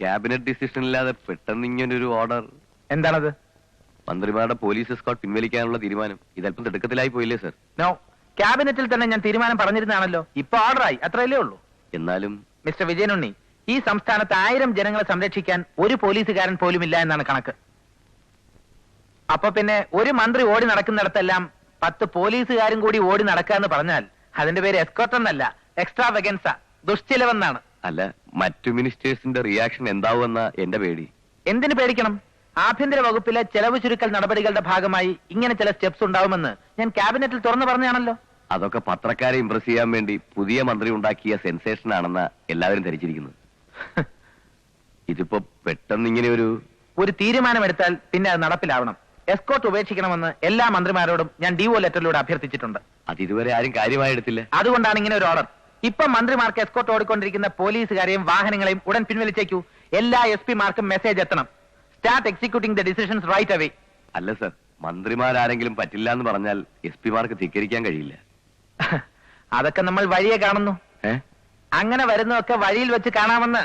Cabinet decision ഇല്ലാതെ പെട്ടെന്ന് ഇങ്ങനൊരു ഓർഡർ. എന്താണത്? മന്ത്രിമാരുടെ പോലീസ് എസ്കോർട്ട് പിൻവലിക്കാനുള്ള തീരുമാനം ഇതല്പം തിടുക്കത്തിലായി പോയില്ലേ സർ? നോ, ക്യാബിനറ്റിൽ തന്നെ ഞാൻ തീരുമാനം പറഞ്ഞിരുന്നാണല്ലോ. ഇപ്പൊ ഓർഡറായി, അത്രയല്ലേ ഉള്ളൂ. എന്നാലും മിസ്റ്റർ വിജയനുണ്ണി, ഈ സംസ്ഥാനത്ത് 1000 ജനങ്ങളെ സംരക്ഷിക്കാൻ ഒരു പോലീസുകാരൻ പോലും ഇല്ല എന്നാണ് കണക്ക്. അപ്പൊ പിന്നെ ഒരു മന്ത്രി ഓടി നടക്കുന്നിടത്തെല്ലാം 10 പോലീസുകാരും കൂടി ഓടി നടക്കുക എന്ന് പറഞ്ഞാൽ അതിന്റെ പേര് എസ്കോർട്ട് എന്നല്ല, എക്സ്ട്രാ വെഗൻസ, ദുഷ്ചിലവെന്നാണ്. അല്ല, മറ്റു മിനിസ്റ്റേഴ്സിന്റെ റിയാക്ഷൻ എന്താവുമെന്ന എന്റെ പേടി. എന്തിനു പേടിക്കണം? ആഭ്യന്തര വകുപ്പിലെ ചെലവ് ചുരുക്കൽ നടപടികളുടെ ഭാഗമായി ഇങ്ങനെ ചില സ്റ്റെപ്സ് ഉണ്ടാവുമെന്ന് ഞാൻ ക്യാബിനറ്റിൽ തുറന്നു പറഞ്ഞാണല്ലോ. അതൊക്കെ പത്രക്കാരെ ഇംപ്രസ് ചെയ്യാൻ വേണ്ടി പുതിയ മന്ത്രി ഉണ്ടാക്കിയ സെൻസേഷൻ ആണെന്ന എല്ലാവരും ധരിച്ചിരിക്കുന്നത്. ഇതിപ്പോ പെട്ടെന്ന് ഇങ്ങനെ ഒരു തീരുമാനമെടുത്താൽ പിന്നെ അത് നടപ്പിലാവണം. എസ്കോർട്ട് ഉപേക്ഷിക്കണമെന്ന് എല്ലാ മന്ത്രിമാരോടും ഞാൻ ഡിഒ ലെറ്ററിലൂടെ അഭ്യർത്ഥിച്ചിട്ടുണ്ട്. അതിതുവരെ ആരും കാര്യമായി എടുത്തില്ല. അതുകൊണ്ടാണ് ഇങ്ങനെ ഒരു ഓർഡർ. ഇപ്പൊ മന്ത്രിമാർക്ക് എസ്കോർട്ട് ഓടിക്കൊണ്ടിരിക്കുന്ന പോലീസുകാരെയും വാഹനങ്ങളെയും ഉടൻ പിൻവലിച്ചേക്കൂ. എല്ലാ SP മാർക്കും മെസ്സേജ് എത്തണം. Start executing the decisions right away. അല്ല സർ, മന്ത്രിമാരാരെങ്കിലും പറ്റില്ല എന്ന് പറഞ്ഞാൽ SP മാർക്ക് ധിക്കരിക്കാൻ കഴിയില്ല. അതൊക്കെ നമ്മൾ വഴിയെ കാണുന്നു. അങ്ങനെ വരുന്നതൊക്കെ വഴിയിൽ വെച്ച് കാണാമെന്ന്.